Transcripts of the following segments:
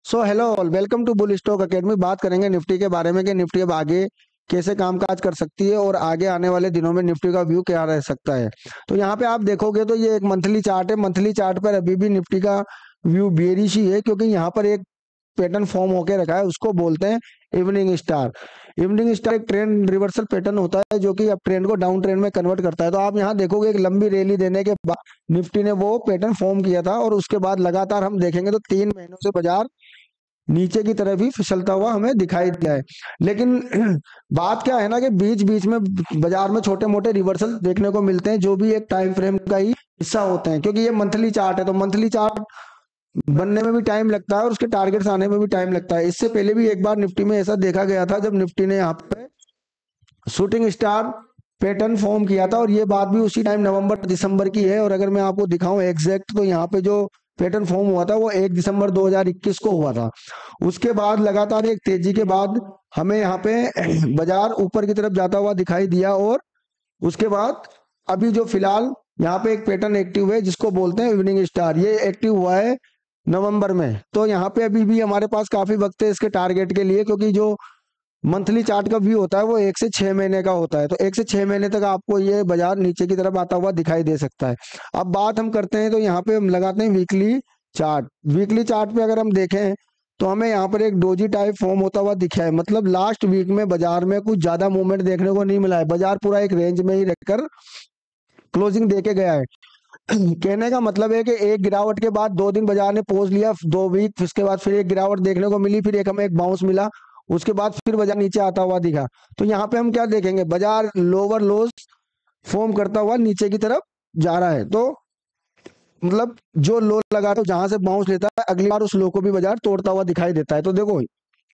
So hello all, welcome to Bull Stock Academy. बात करेंगे Nifty के बारे में कि निफ्टी अब आगे कैसे कामकाज कर सकती है और आगे आने वाले दिनों में निफ्टी का व्यू क्या रह सकता है। तो यहाँ पे आप देखोगे तो ये एक मंथली चार्ट है। मंथली चार्ट पर अभी भी निफ्टी का व्यू बेरिश ही है, क्योंकि यहाँ पर एक पैटर्न फॉर्म होके रखा है, उसको बोलते हैं इवनिंग स्टार। इवनिंग स्टार एक ट्रेंड रिवर्सल पैटर्न होता है जो कि अब ट्रेंड को डाउन ट्रेंड में कन्वर्ट करता है। तो आप यहाँ देखोगे एक लंबी रैली देने के बाद निफ्टी ने वो पैटर्न फॉर्म किया था और उसके बाद लगातार हम देखेंगे तो 3 महीनों से बाजार नीचे की तरफ ही फिसलता हुआ हमें दिखाई दिया है। लेकिन बात क्या है ना कि बीच बीच में बाजार में छोटे मोटे रिवर्सल देखने को मिलते हैं, जो भी एक टाइम फ्रेम का ही हिस्सा होते हैं, क्योंकि ये मंथली चार्ट है। तो मंथली चार्ट बनने में भी टाइम लगता है और उसके टारगेट्स आने में भी टाइम लगता है। इससे पहले भी एक बार निफ्टी में ऐसा देखा गया था जब निफ्टी ने यहाँ पे शूटिंग स्टार पैटर्न फॉर्म किया था, और ये बात भी उसी टाइम नवंबर दिसंबर की है। और अगर मैं आपको दिखाऊं एग्जैक्ट, तो यहाँ पे जो पैटर्न फॉर्म हुआ था वो 1 दिसंबर 2021 को हुआ था। उसके बाद लगातार एक तेजी के बाद हमें यहाँ पे बाजार ऊपर की तरफ जाता हुआ दिखाई दिया, और उसके बाद अभी जो फिलहाल यहाँ पे एक पैटर्न एक्टिव है जिसको बोलते हैं इवनिंग स्टार, ये एक्टिव हुआ है नवंबर में। तो यहाँ पे अभी भी हमारे पास काफी वक्त है इसके टारगेट के लिए, क्योंकि जो मंथली चार्ट का व्यू होता है वो 1 से 6 महीने का होता है। तो 1 से 6 महीने तक आपको ये बाजार नीचे की तरफ आता हुआ दिखाई दे सकता है। अब बात हम करते हैं तो यहाँ पे हम लगाते हैं वीकली चार्ट। वीकली चार्ट पे अगर हम देखें तो हमें यहाँ पर एक डोजी टाइप फॉर्म होता हुआ दिखा है। मतलब लास्ट वीक में बाजार में कुछ ज्यादा मूवमेंट देखने को नहीं मिला है। बाजार पूरा एक रेंज में ही रहकर क्लोजिंग देके गया है। कहने का मतलब है कि एक गिरावट के बाद 2 दिन बाजार ने पॉज लिया, 2 वीक, उसके बाद फिर एक गिरावट देखने को मिली, फिर एक हमें एक बाउंस मिला, उसके बाद फिर बाजार नीचे आता हुआ दिखा। तो यहाँ पे हम क्या देखेंगे, बाजार लोअर लोज फॉर्म करता हुआ नीचे की तरफ जा रहा है। तो मतलब जो लो लगा था जहां से बाउंस लेता है, अगली बार उस लो को भी बाजार तोड़ता हुआ दिखाई देता है। तो देखो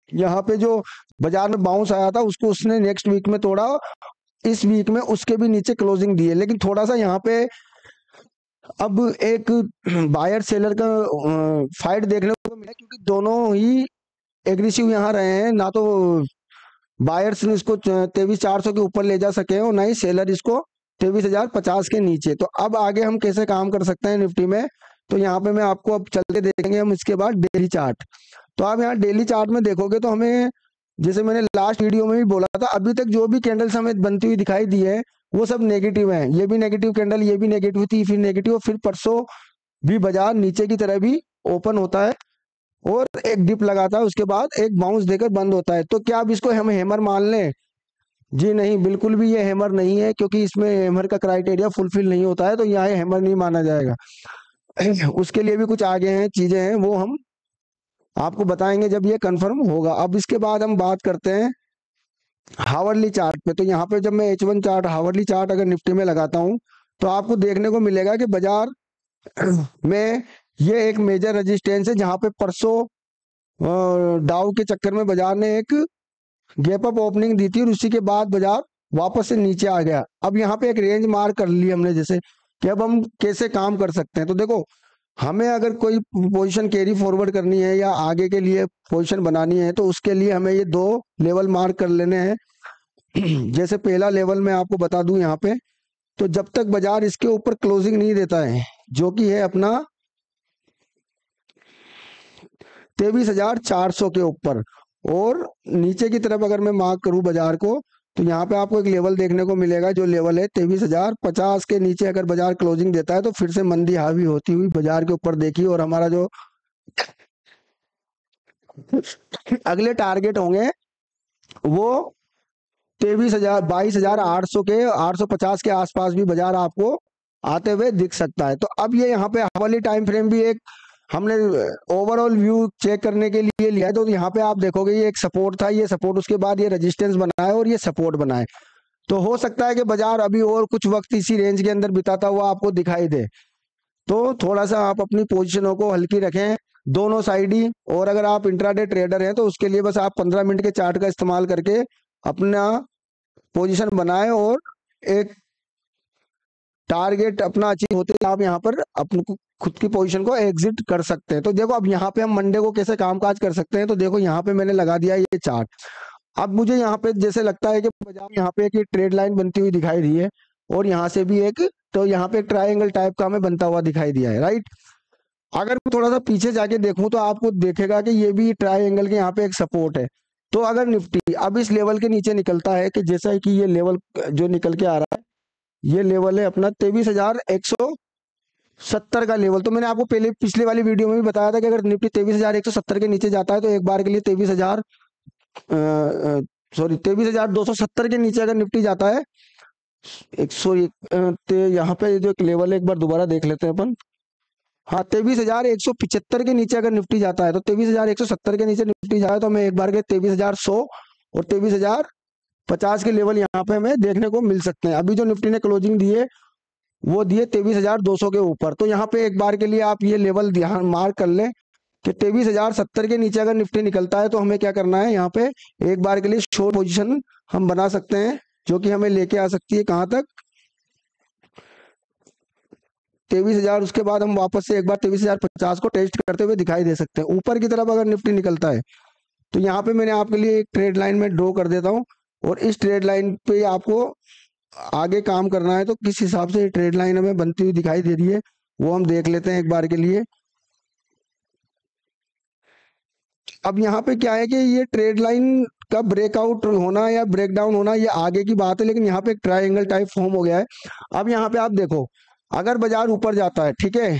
यहाँ पे जो बाजार में बाउंस आया था उसको उसने नेक्स्ट वीक में तोड़ा, इस वीक में उसके भी नीचे क्लोजिंग दी है। लेकिन थोड़ा सा यहाँ पे अब एक बायर सेलर का फाइट देखने को मिला, क्योंकि दोनों ही एग्रेसिव यहाँ रहे हैं। ना तो बायर्स ने इसको 23,400 के ऊपर ले जा सके हैं और ना ही सेलर इसको 23,050 के नीचे। तो अब आगे हम कैसे काम कर सकते हैं निफ्टी में, तो यहाँ पे मैं आपको अब चलते देखेंगे हम इसके बाद डेली चार्ट। तो आप यहाँ डेली चार्ट में देखोगे तो हमें, जैसे मैंने लास्ट वीडियो में भी बोला था, अभी तक जो भी कैंडल्स हमें बनती हुई दिखाई दी है वो सब नेगेटिव है। ये भी नेगेटिव कैंडल, ये भी नेगेटिव थी, फिर नेगेटिव, फिर परसों भी बाजार नीचे की तरह भी ओपन होता है और एक डिप लगाता है, उसके बाद एक बाउंस देकर बंद होता है। तो क्या अब इसको हम हैमर मान लें? जी नहीं, बिल्कुल भी ये हैमर नहीं है, क्योंकि इसमें हैमर का क्राइटेरिया फुलफिल नहीं होता है, तो यहाँ हैमर नहीं माना जाएगा। उसके लिए भी कुछ आगे हैं, चीजें हैं, वो हम आपको बताएंगे जब ये कंफर्म होगा। अब इसके बाद हम बात करते हैं हावर्ली चार्ट पे। तो यहाँ पे जब मैं H1 चार्ट, हावर्ली चार्ट अगर निफ्टी में लगाता हूँ तो आपको देखने को मिलेगा कि बाजार में ये एक मेजर रेजिस्टेंस है, जहां पे परसों डाउ के चक्कर में बाजार ने एक गैप अप ओपनिंग दी थी और उसी के बाद बाजार वापस से नीचे आ गया। अब यहाँ पे एक रेंज मार्क कर ली हमने, जैसे कि अब हम कैसे काम कर सकते हैं। तो देखो, हमें अगर कोई पोजीशन कैरी फॉरवर्ड करनी है या आगे के लिए पोजीशन बनानी है तो उसके लिए हमें ये 2 लेवल मार्क कर लेने हैं। जैसे पहला लेवल मैं आपको बता दूं यहाँ पे, तो जब तक बाजार इसके ऊपर क्लोजिंग नहीं देता है, जो कि है अपना 23,400 के ऊपर, और नीचे की तरफ अगर मैं मार्क करूं बाजार को, तो यहाँ पे आपको एक लेवल देखने को मिलेगा, जो लेवल है 23,050 के नीचे अगर बाजार क्लोजिंग देता है तो फिर से मंदी हावी होती हुई बाजार के ऊपर देखिए। और हमारा जो अगले टारगेट होंगे वो 23,000, 22,800 के, 850 के आसपास भी बाजार आपको आते हुए दिख सकता है। तो अब ये यहाँ पे हवाली टाइम फ्रेम भी एक हमने ओवरऑल व्यू चेक करने के लिए लिया है। तो यहाँ पे आप देखोगे ये एक सपोर्ट था, ये सपोर्ट, उसके बाद ये रेजिस्टेंस बना है और ये सपोर्ट बना है। तो हो सकता है कि बाजार अभी और कुछ वक्त इसी रेंज के अंदर बिताता हुआ आपको दिखाई दे। तो थोड़ा सा आप अपनी पोजीशनों को हल्की रखें दोनों साइड ही। और अगर आप इंट्राडे ट्रेडर हैं तो उसके लिए बस आप 15 मिनट के चार्ट का इस्तेमाल करके अपना पोजीशन बनाएं और एक टारगेट अपना अचीव होते ही आप यहाँ पर अपने खुद की पोजीशन को एग्जिट कर सकते हैं। तो देखो, अब यहाँ पे हम मंडे को कैसे कामकाज कर सकते हैं। तो देखो, यहाँ पे मैंने लगा दिया ये चार्ट। अब मुझे यहाँ पे जैसे लगता है कि बाजार यहाँ पे एक ट्रेड लाइन बनती हुई दिखाई दी है और यहाँ से भी एक, तो यहाँ पे एक ट्रायंगल टाइप का हमें बनता हुआ दिखाई दिया है, राइट। अगर मैं थोड़ा सा पीछे जाके देखूं तो आपको देखेगा कि ये भी ट्रायंगल के यहाँ पे एक सपोर्ट है। तो अगर निफ्टी अब इस लेवल के नीचे निकलता है, कि जैसा कि ये लेवल जो निकल के आ रहा है, ये लेवल है अपना 23,170 का लेवल। तो मैंने आपको पहले पिछले वाली वीडियो में भी बताया था कि अगर निफ्टी 23,170 के नीचे जाता है तो एक बार के लिए 23,270 के नीचे अगर निफ्टी जाता है, एक सॉरी, यहाँ पे जो एक लेवल है एक बार दोबारा देख लेते हैं अपन। हाँ, 23,175 के नीचे अगर निफ्टी जाता है, तो 23,170 के नीचे निफ्टी जाए तो हमें एक बार के 23,100 और 23,050 के लेवल यहाँ पे हमें देखने को मिल सकते हैं। अभी जो निफ्टी ने क्लोजिंग दी है वो दिए 23,200 के ऊपर। तो यहाँ पे एक बार के लिए आप ये लेवल ध्यान मार्क कर लें कि 23,070 के नीचे अगर निफ्टी निकलता है तो हमें क्या करना है, यहाँ पे एक बार के लिए शॉर्ट पोजीशन हम बना सकते हैं, जो कि हमें लेके आ सकती है कहाँ तक, 23,000। उसके बाद हम वापस से एक बार 23,050 को टेस्ट करते हुए दिखाई दे सकते हैं। ऊपर की तरफ अगर निफ्टी निकलता है तो यहाँ पे मैंने आपके लिए एक ट्रेड लाइन में ड्रॉ कर देता हूँ, और इस ट्रेड लाइन पे आपको आगे काम करना है। तो किस हिसाब से ट्रेड लाइन हमें बनती हुई दिखाई दे रही है वो हम देख लेते हैं एक बार के लिए। अब यहाँ पे क्या है कि ये ट्रेड लाइन का ब्रेकआउट होना या ब्रेकडाउन होना ये आगे की बात है, लेकिन यहाँ पे एक ट्रायंगल टाइप फॉर्म हो गया है। अब यहाँ पे आप देखो, अगर बाजार ऊपर जाता है, ठीक है,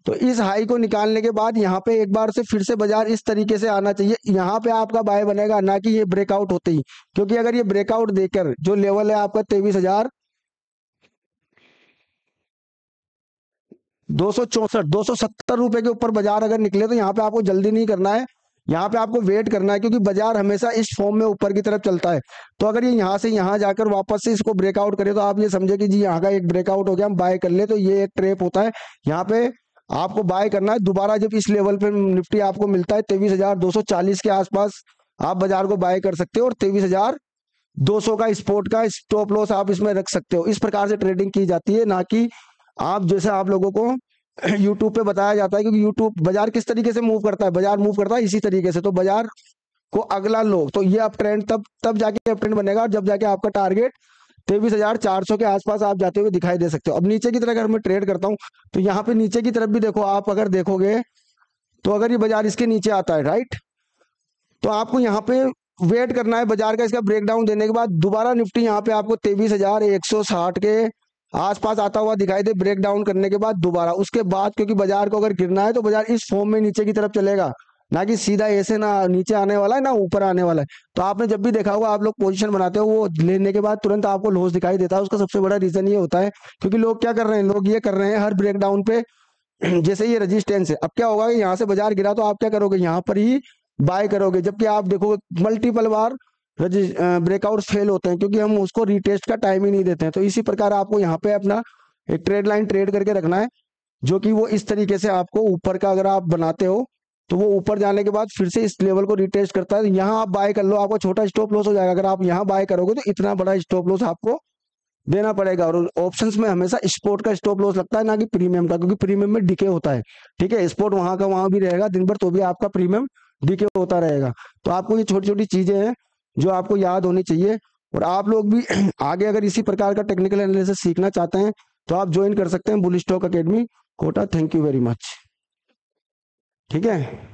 तो इस हाई को निकालने के बाद यहाँ पे एक बार से फिर से बाजार इस तरीके से आना चाहिए। यहाँ पे आपका बाय बनेगा, ना कि ये ब्रेकआउट होते ही, क्योंकि अगर ये ब्रेकआउट देकर जो लेवल है आपका 23,264 के ऊपर बाजार अगर निकले, तो यहाँ पे आपको जल्दी नहीं करना है, यहाँ पे आपको वेट करना है, क्योंकि बाजार हमेशा इस फॉर्म में ऊपर की तरफ चलता है। तो अगर ये यहाँ से यहाँ जाकर वापस से इसको ब्रेकआउट करे, तो आप ये समझे कि जी यहाँ का एक ब्रेकआउट हो गया, हम बाय कर ले, तो ये एक ट्रेप होता है। यहाँ पे आपको बाय करना है दोबारा, जब इस लेवल पे निफ्टी आपको मिलता है 23,240 के आसपास आप बाजार को बाय कर सकते हो, और 23,200 का स्पोर्ट का स्टॉप लॉस आप इसमें रख सकते हो। इस प्रकार से ट्रेडिंग की जाती है, ना कि आप जैसे आप लोगों को यूट्यूब पे बताया जाता है। क्योंकि यूट्यूब बाजार किस तरीके से मूव करता है, बाजार मूव करता है इसी तरीके से। तो बाजार को अगला लो, तो ये अप ट्रेंड तब जाके अप ट्रेंड बनेगा, और जब जाके आपका टारगेट 23,400 के आसपास आप जाते हुए दिखाई दे सकते हो। अब नीचे की तरफ अगर मैं ट्रेड करता हूँ, तो यहाँ पे नीचे की तरफ भी देखो, आप अगर देखोगे तो अगर ये बाजार इसके नीचे आता है, राइट, तो आपको यहाँ पे वेट करना है बाजार का इसका ब्रेकडाउन देने के बाद दोबारा निफ्टी यहाँ पे आपको 23,160 के आसपास आता हुआ दिखाई दे, ब्रेकडाउन करने के बाद दोबारा। उसके बाद क्योंकि बाजार को अगर गिरना है तो बाजार इस फॉर्म में नीचे की तरफ चलेगा, ना कि सीधा ऐसे ना नीचे आने वाला है ना ऊपर आने वाला है। तो आपने जब भी देखा होगा, आप लोग पोजीशन बनाते हो, वो लेने के बाद तुरंत आपको लॉस दिखाई देता है। उसका सबसे बड़ा रीजन ये होता है, क्योंकि लोग क्या कर रहे हैं, लोग ये कर रहे हैं हर ब्रेकडाउन पे जैसे ये रेजिस्टेंस है, अब क्या होगा कि यहाँ से बाजार गिरा तो आप क्या करोगे, यहाँ पर ही बाय करोगे। जबकि आप देखो मल्टीपल बार ब्रेकआउट फेल होते हैं, क्योंकि हम उसको रीटेस्ट का टाइम ही नहीं देते हैं। तो इसी प्रकार आपको यहाँ पे अपना एक ट्रेड लाइन ट्रेड करके रखना है, जो कि वो इस तरीके से आपको ऊपर का अगर आप बनाते हो, तो वो ऊपर जाने के बाद फिर से इस लेवल को रिटेस्ट करता है। यहाँ आप बाय कर लो, आपको छोटा स्टॉप लॉस हो जाएगा। अगर आप यहाँ बाय करोगे तो इतना बड़ा स्टॉप लॉस आपको देना पड़ेगा। और ऑप्शंस में हमेशा स्पोर्ट का स्टॉप लॉस लगता है, ना कि प्रीमियम का, क्योंकि प्रीमियम में डिके होता है। ठीक है, स्पोर्ट वहां का वहां भी रहेगा दिन भर, तो भी आपका प्रीमियम डिके होता रहेगा। तो आपको ये छोटी छोटी चीजें हैं जो आपको याद होनी चाहिए। और आप लोग भी आगे अगर इसी प्रकार का टेक्निकल एनालिसिस सीखना चाहते हैं तो आप ज्वाइन कर सकते हैं Bull Stock Academy Kota. Thank you very much. ठीक है।